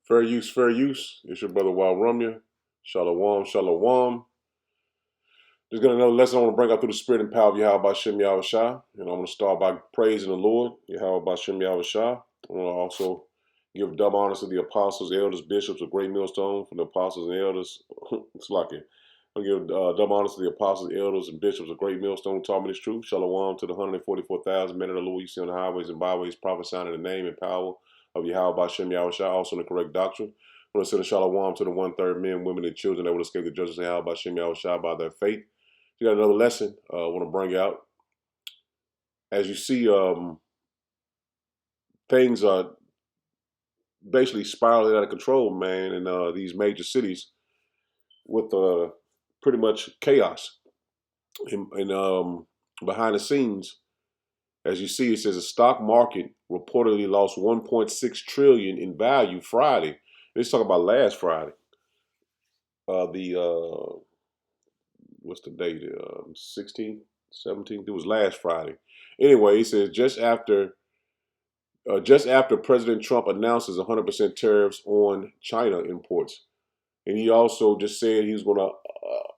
Fair use, fair use. It's your brother Wild Rumya. Shalom, shalom. Just got another lesson I want to bring out through the spirit and power of Yahweh Bashem Yahweh Shah. And I'm going to start by praising the Lord, Yahweh Bashem Yahweh Shah. I want to also give double honors to the apostles, elders, bishops of Great Millstone, from the apostles and elders. It's like it. I'm going to give double honors to the apostles, elders, and bishops of Great Millstone who taught me this truth. Shalom to the 144,000 men of the Lord you see on the highways and byways, prophesying in the name and power of Yahweh Bashem Yahweh Shah, also in the correct doctrine. I want to send a shalom to the one-third men, women, and children that will escape the judgment of Yahweh Bashem Yahweh Shah by their faith. You got another lesson I want to bring out. As you see, things are basically spiraling out of control, man, in these major cities with pretty much chaos. And behind the scenes, as you see, it says the stock market reportedly lost 1.6 trillion in value Friday. Let's talk about last Friday. The what's the date? 16th, 17th. It was last Friday. Anyway, it says just after President Trump announces 100% tariffs on China imports, and he also just said he's gonna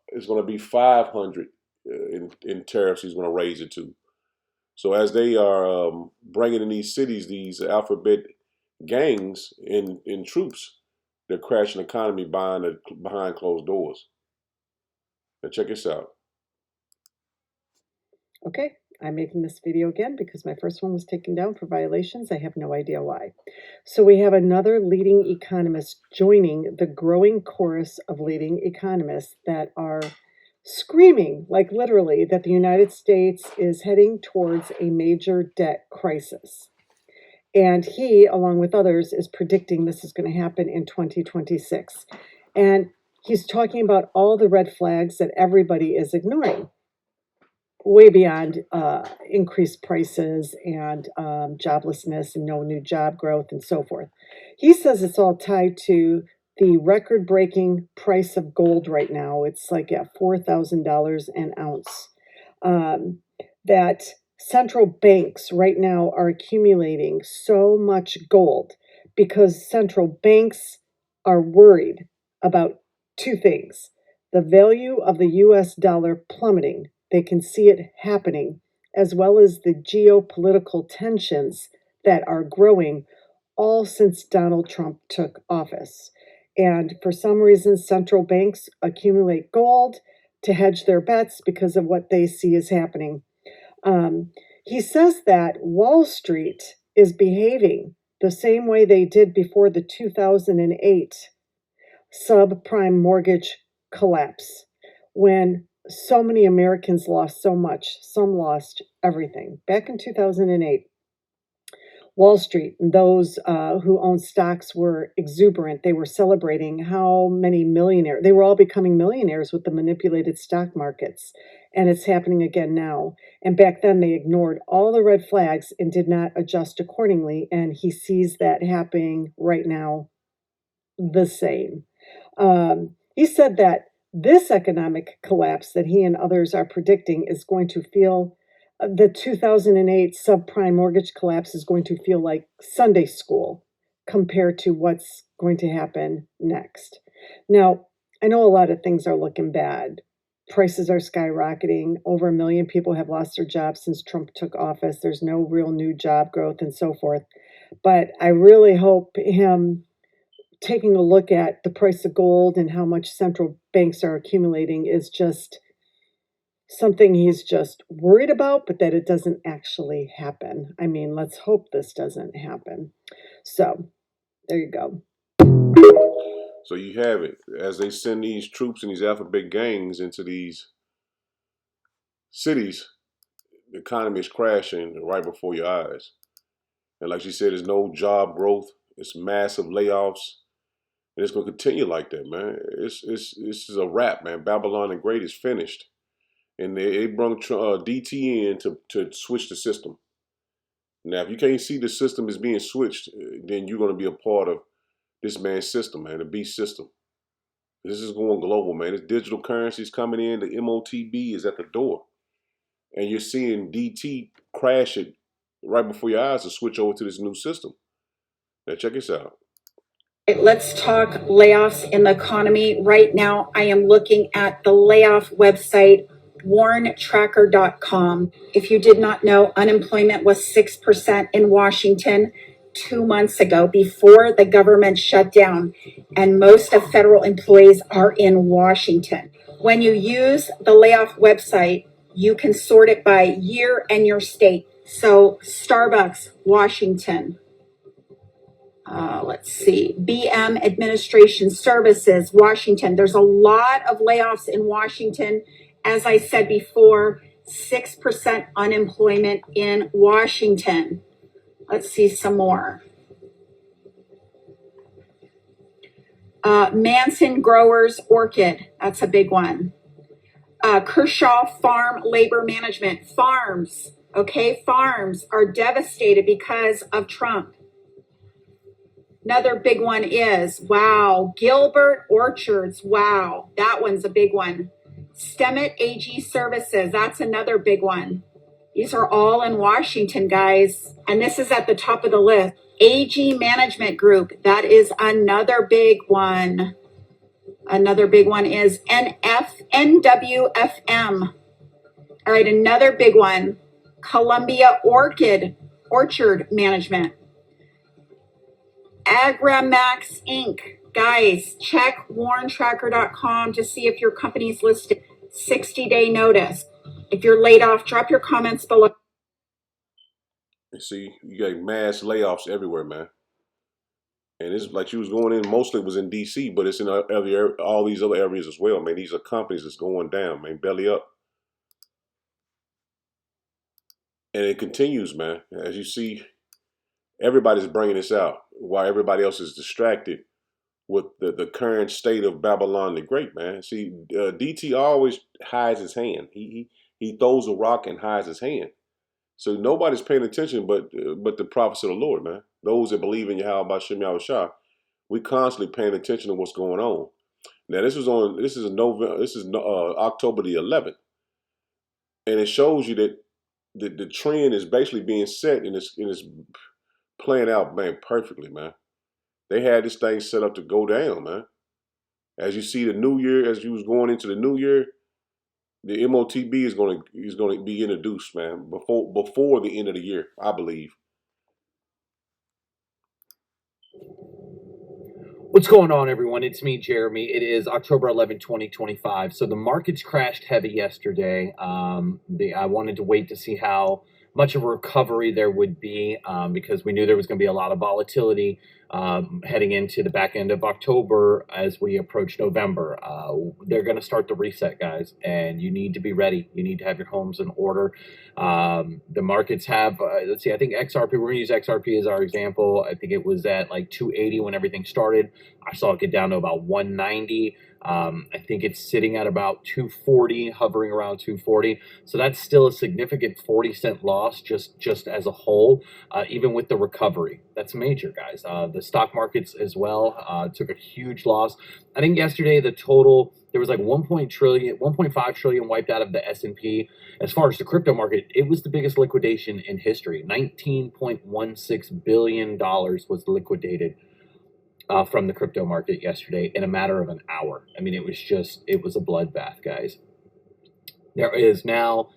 it's gonna be 500 in tariffs. He's gonna raise it to. So as they are bringing in these cities, these alphabet gangs in troops, they're crashing the economy behind closed doors. Now check this out. Okay, I'm making this video again because my first one was taken down for violations. I have no idea why. So we have another leading economist joining the growing chorus of leading economists that are screaming, like literally, that the United States is heading towards a major debt crisis. And he, along with others, is predicting this is going to happen in 2026. And he's talking about all the red flags that everybody is ignoring, way beyond increased prices and joblessness and no new job growth and so forth. He says it's all tied to the record-breaking price of gold right now. It's like at $4,000 an ounce. That central banks right now are accumulating so much gold because central banks are worried about two things: the value of the US dollar plummeting, they can see it happening, as well as the geopolitical tensions that are growing all since Donald Trump took office. And for some reason, central banks accumulate gold to hedge their bets because of what they see is happening. He says that Wall Street is behaving the same way they did before the 2008 subprime mortgage collapse, when so many Americans lost so much. Some lost everything. Back in 2008, Wall Street, those who owned stocks were exuberant. They were celebrating how many millionaires, they were all becoming millionaires with the manipulated stock markets. And it's happening again now. And back then they ignored all the red flags and did not adjust accordingly. And he sees that happening right now the same. He said that this economic collapse that he and others are predicting is going to feel, the 2008 subprime mortgage collapse is going to feel like Sunday school compared to what's going to happen next. Now, I know a lot of things are looking bad. Prices are skyrocketing. Over 1 million people have lost their jobs since Trump took office. There's no real new job growth and so forth. But I really hope him taking a look at the price of gold and how much central banks are accumulating is just something he's just worried about, but that it doesn't actually happen. I mean, let's hope this doesn't happen. So there you go. So you have it. As they send these troops and these alphabet gangs into these cities, the economy is crashing right before your eyes. And like she said, there's no job growth. It's massive layoffs. And it's going to continue like that, man. This is a wrap, man. Babylon the Great is finished. And they brought DT in to switch the system. Now, if you can't see the system is being switched, then you're going to be a part of this man's system, man, the beast system. This is going global, man. This digital currency is coming in. The MOTB is at the door. And you're seeing DT crash it right before your eyes to switch over to this new system. Now, check this out. Let's talk layoffs in the economy. Right now, I am looking at the layoff website, warntracker.com. If you did not know, unemployment was 6% in Washington 2 months ago before the government shut down, and most of federal employees are in Washington. When you use the layoff website, you can sort it by year and your state. So, Starbucks, Washington. Let's see, BM Administration Services, Washington. There's a lot of layoffs in Washington. As I said before, 6% unemployment in Washington. Let's see some more. Manson Growers Orchid, that's a big one. Kershaw Farm Labor Management, farms, okay, farms are devastated because of Trump. Another big one is, wow, Gilbert Orchards. Wow, that one's a big one. Stemet AG Services, that's another big one. These are all in Washington, guys. And this is at the top of the list. AG Management Group, that is another big one. Another big one is NWFM. All right, another big one. Columbia Orchard Management. Agramax Inc. Guys, check warntracker.com to see if your company's listed. 60-day notice. If you're laid off, drop your comments below. You see, you got mass layoffs everywhere, man. And it's like you was going in, mostly it was in D.C., but it's in all these other areas as well, man. These are companies that's going down, man, belly up. And it continues, man. As you see, everybody's bringing this out while everybody else is distracted with the current state of Babylon the Great, man. See, DT always hides his hand. He throws a rock and hides his hand. So nobody's paying attention but the prophets of the Lord, man. Those that believe in Yahweh Bashem Yahushua, we constantly paying attention to what's going on. Now this is October the 11th, and it shows you that the trend is basically being set and it's playing out, man, perfectly, man. They had this thing set up to go down, man. As you see the new year, as you was going into the new year, the MOTB is going to be introduced, man, before the end of the year, I believe. What's going on, everyone? It's me, Jeremy. It is October 11, 2025. So the markets crashed heavy yesterday. I wanted to wait to see how much of a recovery there would be because we knew there was going to be a lot of volatility heading into the back end of October as we approach November. They're going to start the reset, guys, and you need to be ready. You need to have your homes in order. The markets have, let's see, I think XRP, we're going to use XRP as our example. I think it was at like 280 when everything started. I saw it get down to about 190. I think it's sitting at about 240, hovering around 240. So that's still a significant 40-cent loss just as a whole, even with the recovery. That's major, guys. The stock markets as well took a huge loss. I think yesterday the total, there was like 1.5 trillion wiped out of the S&P. As far as the crypto market, it was the biggest liquidation in history. $19.16 billion was liquidated from the crypto market yesterday in a matter of an hour. I mean, it was a bloodbath, guys. There is now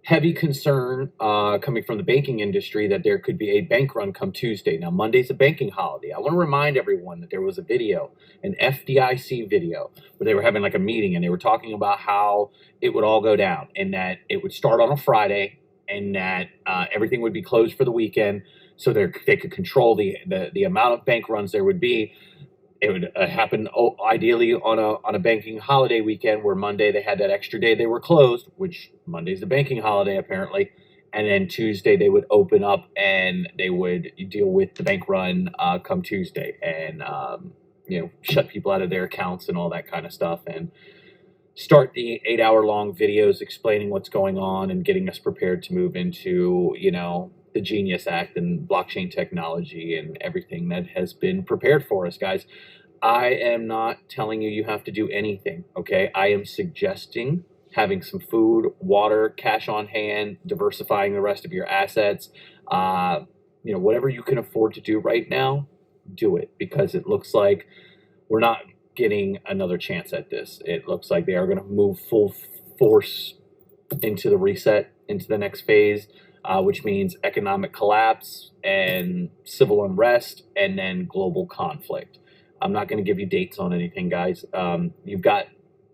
heavy concern coming from the banking industry that there could be a bank run come Tuesday. Now, Monday's a banking holiday. I want to remind everyone that there was a video, an FDIC video, where they were having like a meeting and they were talking about how it would all go down and that it would start on a Friday and that everything would be closed for the weekend so they could control the amount of bank runs there would be. It would happen ideally on a banking holiday weekend where Monday they had that extra day they were closed, which Monday's the banking holiday apparently, and then Tuesday they would open up and they would deal with the bank run come Tuesday and shut people out of their accounts and all that kind of stuff and start the 8-hour long videos explaining what's going on and getting us prepared to move into the Genius Act and blockchain technology and everything that has been prepared for us, guys. I am not telling you have to do anything, okay? I am suggesting having some food, water, cash on hand, diversifying the rest of your assets, whatever you can afford to do right now, do it, because it looks like we're not getting another chance at this. It looks like they are going to move full force into the reset, into the next phase, which means economic collapse and civil unrest and then global conflict. I'm not going to give you dates on anything, guys. You've got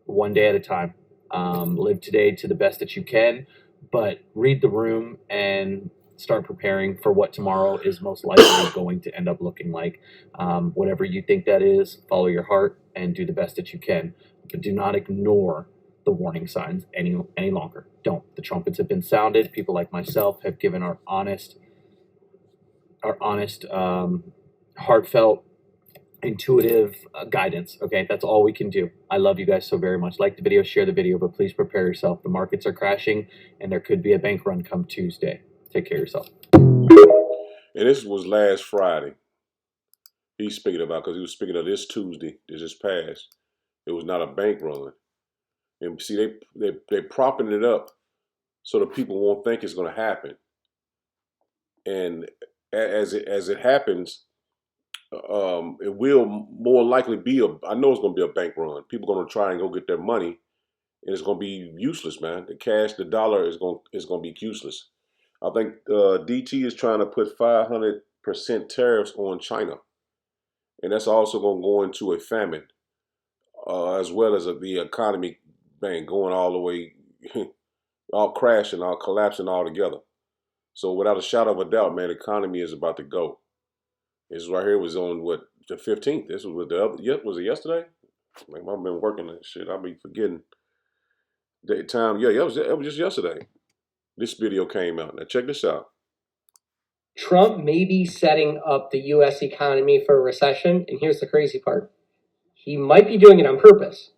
one day at a time. Live today to the best that you can, but read the room and start preparing for what tomorrow is most likely going to end up looking like. Whatever you think that is, follow your heart and do the best that you can, but do not ignore the warning signs any longer. Don't. The trumpets have been sounded. People like myself have given our honest, heartfelt, intuitive guidance. Okay, that's all we can do. I love you guys so very much. Like the video, share the video, but please prepare yourself. The markets are crashing and there could be a bank run come Tuesday. Take care of yourself. And this was last Friday. He's speaking about, because he was speaking of this Tuesday, this just passed. It was not a bank run. And see, they're propping it up so that people won't think it's going to happen. And as it happens, it will more likely be I know it's going to be a bank run. People are going to try and go get their money, and it's going to be useless, man. The dollar is going to be useless. I think DT is trying to put 500% tariffs on China, and that's also going to go into a famine, as well as the economy, man, going all the way, all crashing, all collapsing altogether. So without a shadow of a doubt, man, the economy is about to go. This right here was on what, the 15th. This was with the other. Was it yesterday? Like, I've been working and shit. I'll be forgetting the time. Yeah, it was just yesterday. This video came out. Now check this out. Trump may be setting up the U.S. economy for a recession, and here's the crazy part. He might be doing it on purpose.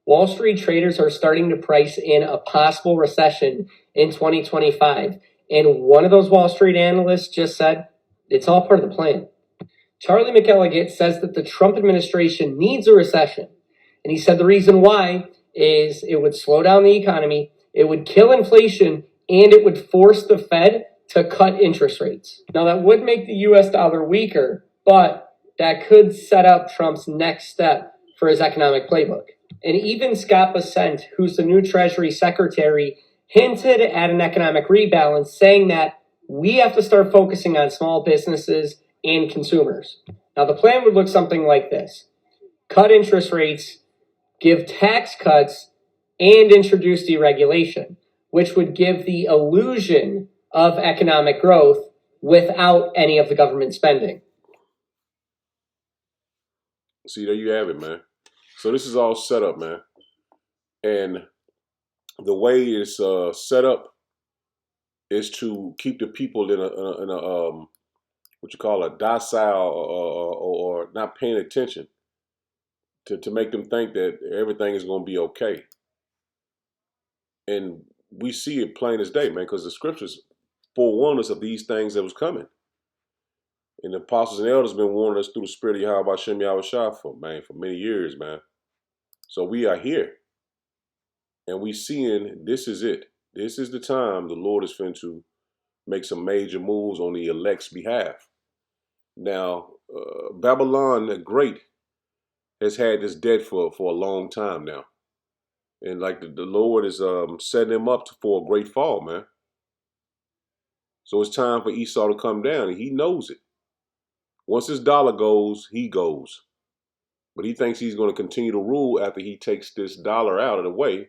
Wall Street traders are starting to price in a possible recession in 2025, and one of those Wall Street analysts just said, it's all part of the plan. Charlie McElligott says that the Trump administration needs a recession, and he said the reason why is it would slow down the economy, it would kill inflation, and it would force the Fed to cut interest rates. Now, that would make the U.S. dollar weaker, but that could set up Trump's next step for his economic playbook. And even Scott Bessent, who's the new Treasury Secretary, hinted at an economic rebalance, saying that we have to start focusing on small businesses and consumers. Now, the plan would look something like this. Cut interest rates, give tax cuts, and introduce deregulation, which would give the illusion of economic growth without any of the government spending. See, there you have it, man. So this is all set up, man. And the way it's set up is to keep the people in a what you call a docile or not paying attention, to make them think that everything is going to be okay. And we see it plain as day, man, because the scriptures forewarned us of these things that was coming. And the apostles and elders have been warning us through the spirit of Yahweh Hashem Yahweh Shah for many years, man. So we are here. And we seeing this is it. This is the time the Lord is finna to make some major moves on the elect's behalf. Now, Babylon the Great has had this debt for a long time now. And like the Lord is setting him up for a great fall, man. So it's time for Esau to come down, and he knows it. Once his dollar goes, he goes. But he thinks he's going to continue to rule after he takes this dollar out of the way.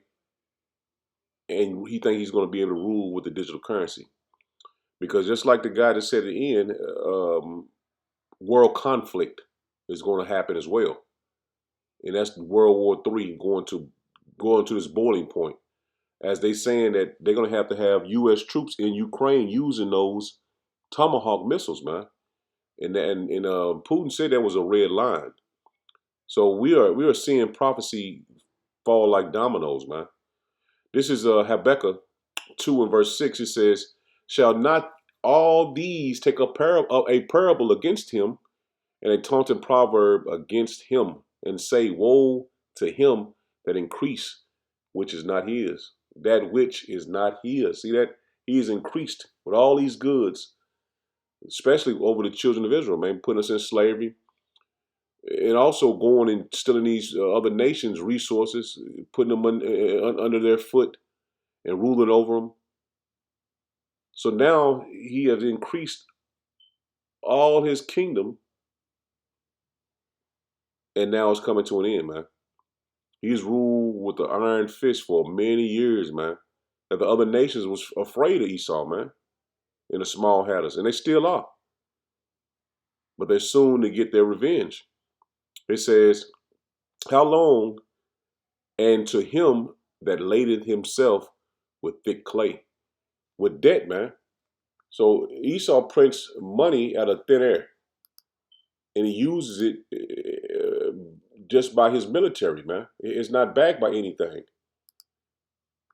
And he thinks he's going to be able to rule with the digital currency. Because just like the guy that said at the end, world conflict is going to happen as well. And that's World War III going to this boiling point. As they saying that they're going to have U.S. troops in Ukraine using those Tomahawk missiles, man. And Putin said that was a red line. So we are seeing prophecy fall like dominoes, man. This is Habakkuk 2 and verse 6. It says, "Shall not all these take a parable against him, and a taunting proverb against him, and say, woe to him that increase, which is not his, that which is not his." See that? He is increased with all these goods, especially over the children of Israel, man, putting us in slavery, and also going and stealing these other nations' resources, putting them under their foot and ruling over them. So now he has increased all his kingdom, and now it's coming to an end, man. He's ruled with the iron fist for many years, man. That the other nations was afraid of Esau, man, and the small hatters, and they still are. But they're soon to get their revenge. It says, how long? And to him that ladeth himself with thick clay, with debt, man. So Esau prints money out of thin air, and he uses it just by his military, man. It's not backed by anything.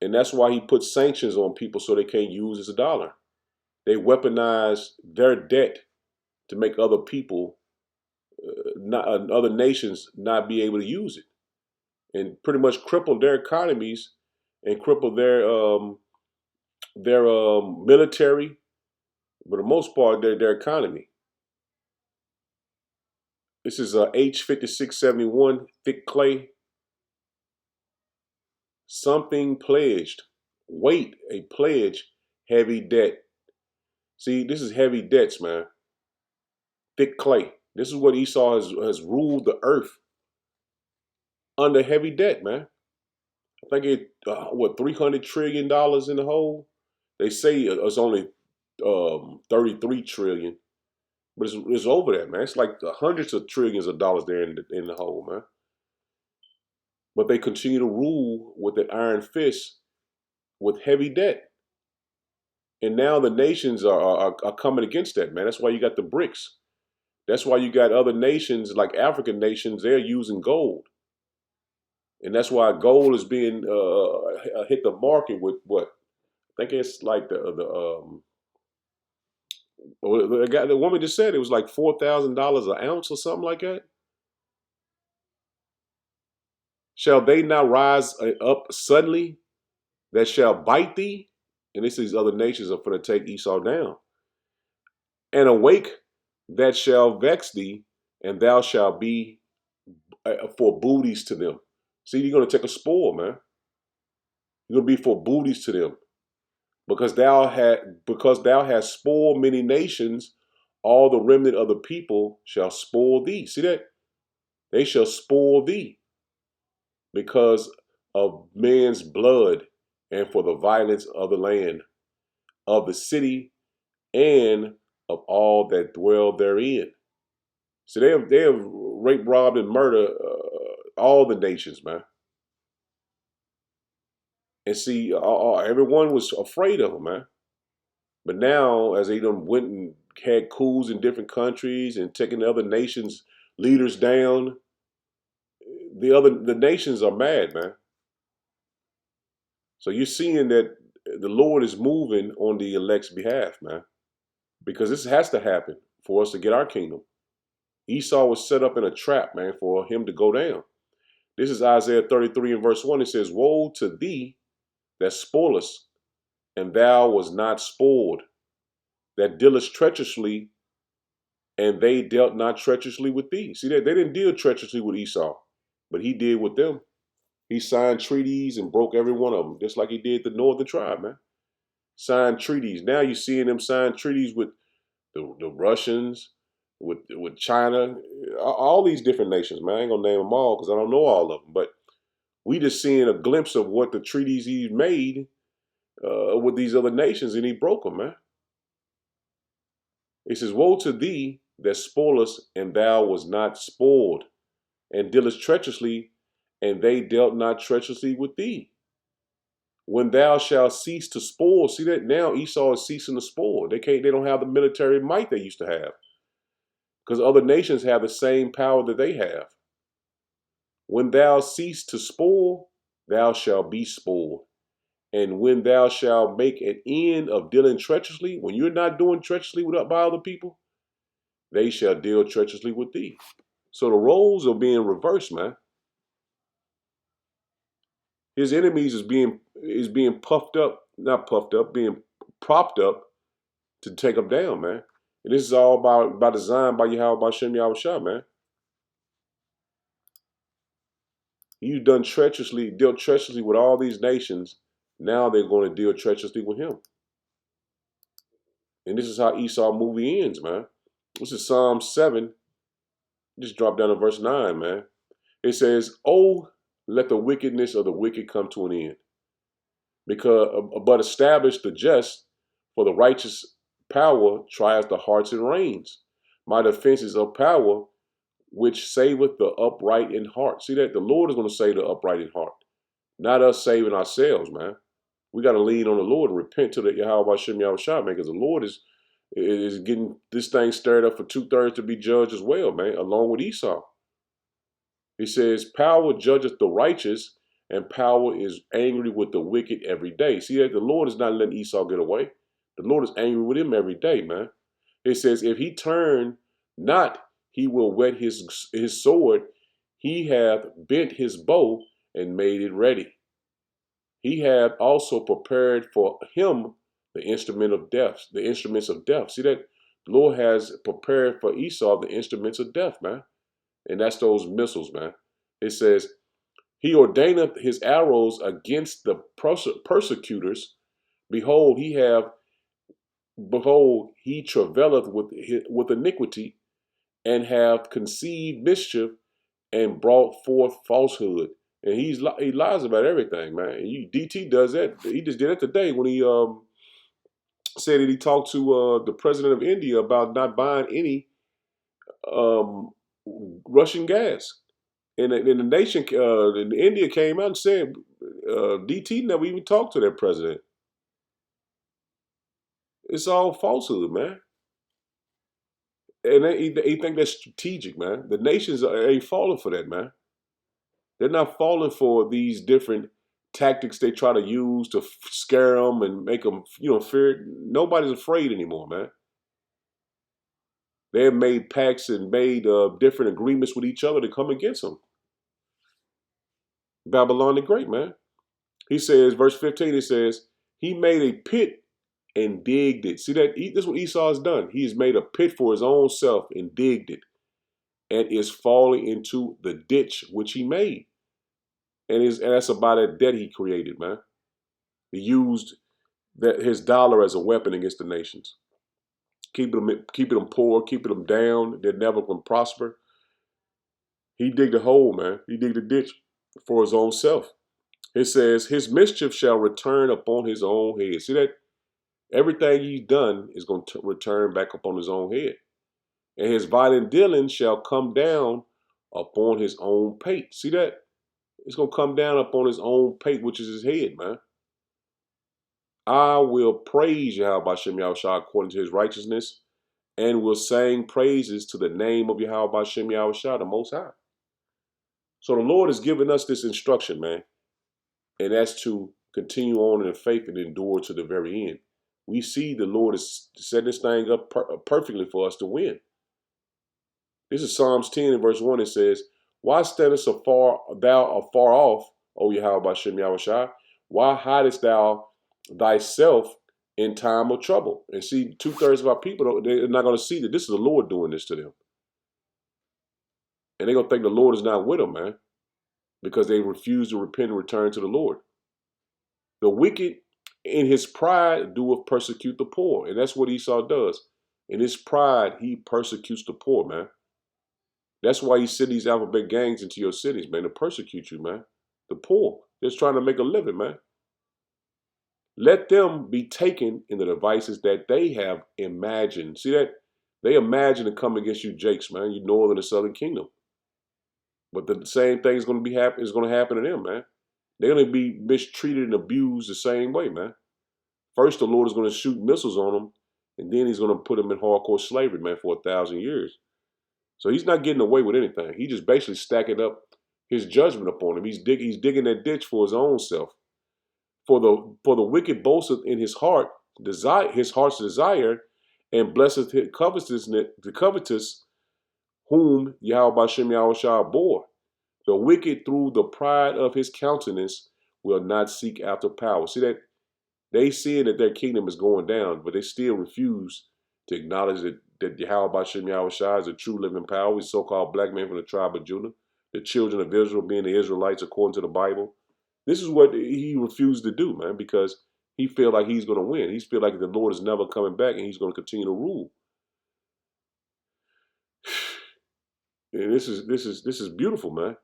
And that's why he puts sanctions on people so they can't use his dollar. They weaponize their debt to make other people, other nations, not be able to use it, and pretty much cripple their economies and cripple their military, but for the most part, their economy. This is H5671 thick clay. Something pledged. Wait, a pledge, heavy debt. See, this is heavy debts, man. Thick clay. This is what Esau has ruled the earth under heavy debt, man. I think $300 trillion in the hole. They say it's only 33 trillion, but it's over that, man. It's like hundreds of trillions of dollars there in the hole, man. But they continue to rule with an iron fist with heavy debt. And now the nations are coming against that, man. That's why you got the BRICS. That's why you got other nations like African nations. They're using gold, and that's why gold is being hit the market with what I think it's like the woman just said it was like $4,000 an ounce or something like that. Shall they now rise up suddenly that shall bite thee? And this these other nations are going to take Esau down. And awake that shall vex thee, and thou shalt be for booties to them. See, you're going to take a spoil, man. You're going to be for booties to them. Because thou hast spoiled many nations, all the remnant of the people shall spoil thee. See that? They shall spoil thee because of men's blood and for the violence of the land, of the city, and of all that dwell therein. So they have raped, robbed, and murdered all the nations, man. And see, everyone was afraid of them, man. But now, as they done went and had coups in different countries and taking the other nations' leaders down, the nations are mad, man. So you're seeing that the Lord is moving on the elect's behalf, man. Because this has to happen for us to get our kingdom. Esau was set up in a trap, man, for him to go down. This is Isaiah 33 and verse 1. It says, woe to thee that spoilest, and thou was not spoiled, that dealest treacherously, and they dealt not treacherously with thee. See that they didn't deal treacherously with Esau, but he did with them. He signed treaties and broke every one of them, just like he did the northern tribe, man. Signed treaties. Now you're seeing them sign treaties with the Russians, with China, all these different nations, man. I ain't gonna name them all because I don't know all of them, but we just seeing a glimpse of what the treaties he made with these other nations, and he broke them, man. It says, woe to thee that spoilest, and thou was not spoiled, and dealest treacherously, and they dealt not treacherously with thee. When thou shalt cease to spoil, see that now Esau is ceasing to spoil. They don't have the military might they used to have, because other nations have the same power that they have. When thou cease to spoil, thou shalt be spoiled. And when thou shalt make an end of dealing treacherously, when you're not doing treacherously by other people, they shall deal treacherously with thee. So the roles are being reversed, man. His enemies is being puffed up, not puffed up, being propped up to take them down, man. And this is all by design by Yahweh Bashem Yahushua, man. He's dealt treacherously with all these nations. Now they're going to deal treacherously with him. And this is how Esau movie ends, man. This is Psalm 7. Just drop down to verse 9, man. It says, "Oh, let the wickedness of the wicked come to an end. But establish the just, for the righteous power tries the hearts and reins. My defense is of power, which saveth the upright in heart." See that? The Lord is going to save the upright in heart. Not us saving ourselves, man. We got to lean on the Lord and repent to the Yahweh Shem Yahushua, man, because the Lord is getting this thing stirred up for 2/3 to be judged as well, man, along with Esau. He says, "Power judgeth the righteous, and power is angry with the wicked every day." See that? The Lord is not letting Esau get away. The Lord is angry with him every day, man. It says, "If he turn not, he will whet his sword. He hath bent his bow and made it ready. He hath also prepared for him the instruments of death. See that? The Lord has prepared for Esau the instruments of death, man. And that's those missiles, man. It says, "He ordaineth his arrows against the persecutors. Behold, he travaileth with iniquity, and hath conceived mischief, and brought forth falsehood." And he lies about everything, man. And DT does that. He just did it today when he said that he talked to the president of India about not buying any Russian gas. And the nation, in India came out and said, DT never even talked to their president. It's all falsehood, man. And they think that's strategic, man. The nations ain't falling for that, man. They're not falling for these different tactics they try to use to scare them and make them, fear. Nobody's afraid anymore, man. They have made pacts and made different agreements with each other to come against them. Babylon the Great, man. He says, verse 15, it says, "He made a pit and digged it." See that? This is what Esau has done. He has made a pit for his own self and digged it, and is falling into the ditch which he made. And that's about that debt he created, man. He used his dollar as a weapon against the nations, keeping them poor, keeping them down. They're never going to prosper. He digged a hole, man. He digged a ditch for his own self. It says, "His mischief shall return upon his own head." See that? Everything he's done is going to return back upon his own head. "And his violent dealing shall come down upon his own pate." See that? It's going to come down upon his own pate, which is his head, man. "I will praise Yahweh Shem Yahushua according to his righteousness, and will sing praises to the name of Yahweh Shem Yahushua, the Most High." So the Lord has given us this instruction, man. And that's to continue on in the faith and endure to the very end. We see the Lord has set this thing up perfectly for us to win. This is Psalms 10 and verse 1. It says, "Why standest thou afar off, O Yahweh Shem Yahushua? Why hidest thou thyself in time of trouble?" And see, 2/3 of our people, they're not going to see that this is the Lord doing this to them. And they're going to think the Lord is not with them, man, because they refuse to repent and return to the Lord. "The wicked in his pride doeth persecute the poor." And that's what Esau does. In his pride, he persecutes the poor, man. That's why he sent these alphabet gangs into your cities, man, to persecute you, man. The poor, just trying to make a living, man. "Let them be taken in the devices that they have imagined." See that? They imagine to come against you, Jakes, man, you northern and southern kingdom. But the same thing is going to happen to them, man. They're going to be mistreated and abused the same way, man. First, the Lord is going to shoot missiles on them, and then he's going to put them in hardcore slavery, man, for 1,000 years. So he's not getting away with anything. He just basically stacking up his judgment upon him. He's digging that ditch for his own self. For the wicked boasteth in his heart's desire, and blesseth the covetous, whom Yahweh Shem Yahushua abhor. The wicked through the pride of his countenance will not seek after power. See that? They see that their kingdom is going down, but they still refuse to acknowledge that Yahweh Shem Yahushua is a true living power. He's a so-called black man from the tribe of Judah. the children of Israel being the Israelites according to the Bible. This is what he refused to do, man, because he felt like he's going to win. He feel like the Lord is never coming back and he's going to continue to rule. And this is beautiful, man.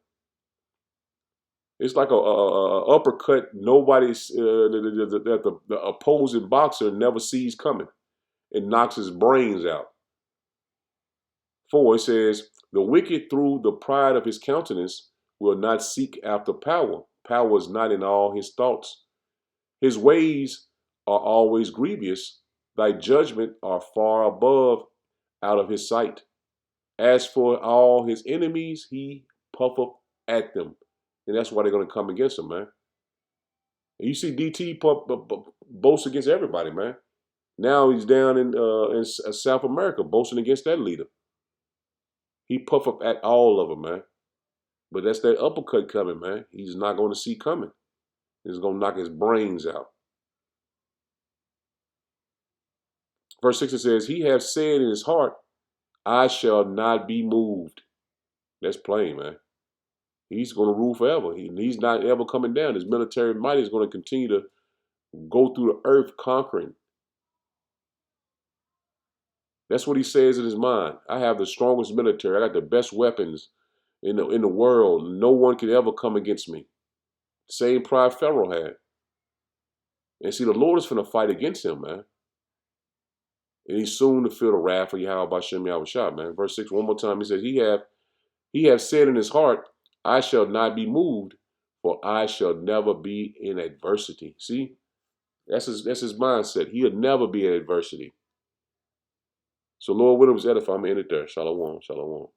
It's like a uppercut nobody's that the opposing boxer never sees coming. It knocks his brains out. 4, it says, the wicked through the pride of his countenance will not seek after power. Power is not in all his thoughts. His ways are always grievous. Thy judgment are far above out of his sight. As for all his enemies, he puffeth at them. And that's why they're going to come against him, man. And you see DT boast against everybody, man. Now he's down in South America boasting against that leader. He puffeth at all of them, man. But that's that uppercut coming, man. He's not going to see coming. He's going to knock his brains out. Verse 6, it says, he hath said in his heart, I shall not be moved. That's plain, man. He's going to rule forever. He's not ever coming down. His military might is going to continue to go through the earth conquering. That's what he says in his mind. I have the strongest military. I got the best weapons in the world. No one could ever come against me. Same pride Pharaoh had. And see, the Lord is going to fight against him, man. And he's soon to feel the wrath of Yahweh Bashem Yahushua, man. Verse 6, one more time, he says, he have said in his heart, I shall not be moved, for I shall never be in adversity. See, that's his mindset. He'll never be in adversity. So Lord Williams edify, I'm going to end it there. Shalom, shalom.